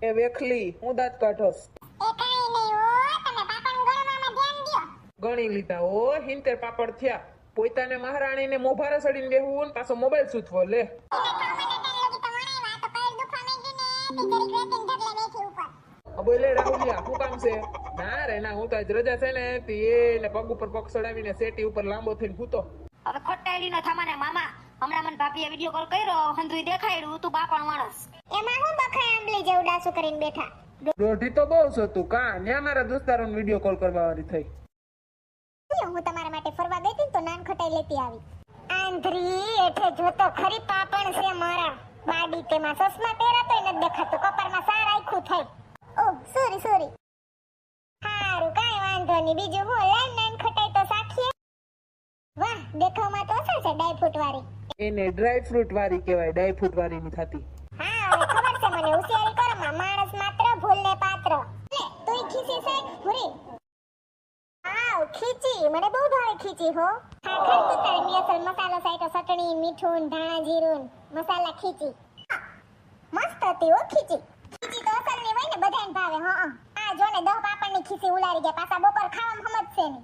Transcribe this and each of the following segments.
એ વેખલી હું દાંત કાઢોસ. એ કાઈ નહીં હો, તમે પાપણ ગણવામાં ધ્યાન દ્યો. ગણી લીધા હો, 70 પાપડ થયા. પોતાને મહારાણીને મોભારે સડીને બેહવું ને પાછો મોબાઈલ સૂચવો લે. બોલે રાહુલિયા શું કામ છે? ના રે ના, હું તો આજ રજા છે ને એને પગ ઉપર પગ ચડાવીને સેટી ઉપર લાંબો થઈને સૂતો. હવે ખોટાડી નો થમાને મામા હમણાં મને ભાભીએ વિડિયો કોલ કર્યો, હંધુઈ દેખાડ્યું તું બાપણ માણસ. એમાં હું બખરા આંબલી જેવું ડાસુ કરીને બેઠા. દોઢી તો બહુ છે તું કા ન્યા મારા દોસ્તારોને વિડિયો કોલ કરવા વાળી થઈ. હું તમારા માટે ફરવા ગઈ હતી તો નાન ખટાઈ લેતી આવી. આંધરી એઠે જોતો ખરી પાપણ છે મારા. બાડી તેમાં સસમા પહેરાતોય નથી દેખાતો, કપાળમાં સાર આખું થઈ. ઓહ સોરી. હારું કાઈ વાંધો નહીં. બીજું હું લાઈન નાન ખટાઈ તો સાખીએ. વાહ દેખાવમાં તો અસર છે ડાયફ્રૂટ વાળી. એને ડ્રાય ફ્રૂટ વાળી કહેવાય, ડાય ફ્રૂટ વાળી ની થતી. હા હવે ખબર છે મને. હોશિયારી કરો માં, માણસ માત્ર ભૂલને પાત્ર. લે તોય ખીસી સાઈડ ભૂરી. આવ ખીચી મને બહુ ભાવે ખીચી હો. હા ખર તું તારે મિયાસલ મસાલો સાઈટો ચટણી મીઠું ધાણા જીરું મસાલા ખીચી. મસ્ત હતી હો ખીચી. ખીચી તો અસલ ની હોય ને બધાને ભાવે. હા આ જો ને 10 પાપણની ખીચી ઉલારી ગયા. પાછા બપોર ખાવામાં સમજશે ને.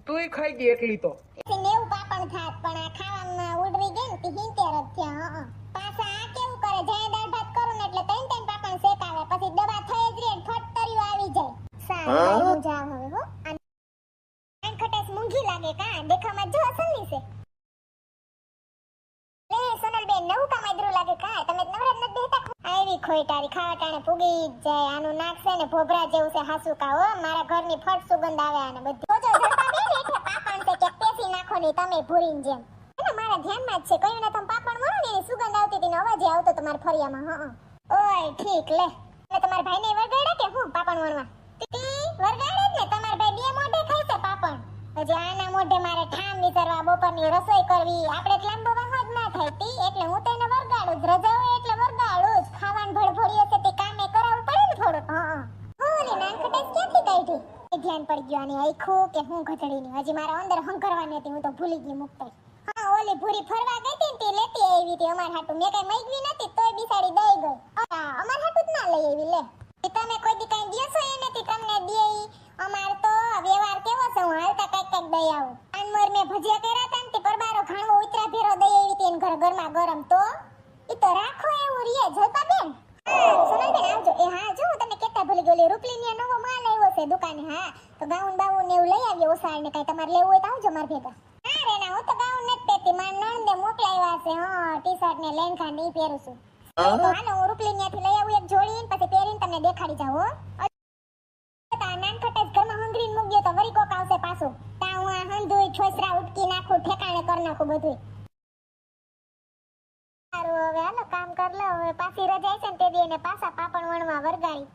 તુંય ખાઈ ગઈ એટલી તો. 90 પાપણ થાત પણ આ ખાવામાં ઉડરી ગઈ ને તે 70 જ થયા. હા પાછા આ કેવું કરે, જાય દાળ ભાત કરું ને એટલે 3 પાપણ શેકાવે, પછી દબા થઈ જ રે ફટ તરીઓ આવી જાય. સારું હું જાવ હવે હો. આન ખટાસ મૂંઘી લાગે કા, દેખામાં જો અસલની છે. લે સોનલબેન નવું કામ આદરું લાગે કા, તમે નવરાત ન બેતા. આવી ખોઈટારી ખાવા ટાણે પૂગી જ જાય. આનું નાક છે ને ભોભરા જેવું છે હાસુ કા હો. મારા ઘરની ફટ સુગંધ આવે આને બધી. જો જલપા બેન એટલે પાપણ છે કે પેસી નાખો ની તમે ભૂરીન જેમ. એને મારા ધ્યાનમાં જ છે, કયું ને તમે પાપણ મળો ને એની સુગંધ આવતી હતી ને અવાજ આવતો તમારા ફરિયામાં. હા ઓય ઠીક લે. એટલે તમારા ભાઈને વરગાડ્યા કે હું પાપણ વણવા? તી વરગાડે જ ને. તમારા ભાઈ બે મોઢે ખાય છે પાપણ. હજી આના મોઢે મારે ઠામ વિચારવા, બપોરની રસોઈ કરવી, આપણે લાંબો વાહો જ ના થાય તી. એટલે હું તો એને વરગાડું જ. રજા હોય એટલે વરગાડું જ. ખાવાનું ભડભડિયો છે તે કામે કરાવવું પડે ને થોડુંક. હા ઓલી નાનખટાઈ ક્યાંથી કાઢી? એ ધ્યાન પડી ગયું આની આખું કે હું ઘટડીની. હજી મારા અંદર હંકરવાની હતી, હું તો ભૂલી ગઈ મુકતા. હા ઓલી ભૂરી ફરવા ગઈ હતી ને તે લેતી આવી હતી અમાર હાટુ. મેં કઈ મગવી નથી તોય બિસાડી દઈ ગઈ. અમાર હાટુ જ ના લઈ આવી લે. તમે કોઈ દી કઈ દિયો છો એ નથી તમને દેઈ. અમાર તો વ્યવહાર કેવો છે, હું હાલતા કઈક દઈ આવું. આનમર મેં ભજીયા કર્યા હતા ને તે પરબારો ઘણવો ઉતરા ભેરો દઈ આવી હતી એને ઘર ગરમા ગરમ. તો ઈ તો રાખો એવું રીએ જલપા બેન. હા સોનલબેન આવજો. એ હા જો હું તમને કેતા ભૂલી ગઈ, રૂપલીની નવો માલ આવ્યો છે દુકાને. હા તો ગાઉન બાઉન ને એવું લઈ આવ્યો ઓસાળ ને. કઈ તમારે લેવું હોય તો આવજો માર ભેગા. હા રે ના હું તો ગાઉન નથી પહેરતી, માર નણંદે મોકલાવ્યા છે. હા ટી-શર્ટ ને લેંઘા ને ઈ પહેરું છું. તો હાલો હું રૂપલીનીથી લઈ આવું એક જોડી, પછી પહેરીને તમને દેખાડી જાવ હો. નાનખટાઈ ઘરમાં હંગરીને મૂક્યો તો વરી કોક આવશે પાછું. તા હું આ હંધુઈ ઠોસરા ઉટકી નાખું, ઠેકાણે કરી નાખું બધું. સારું હવે હાલો કામ કર લો. હવે પાછી રજા છે ને તે દી એને પાછા પાપણ વણવા વરગાડી.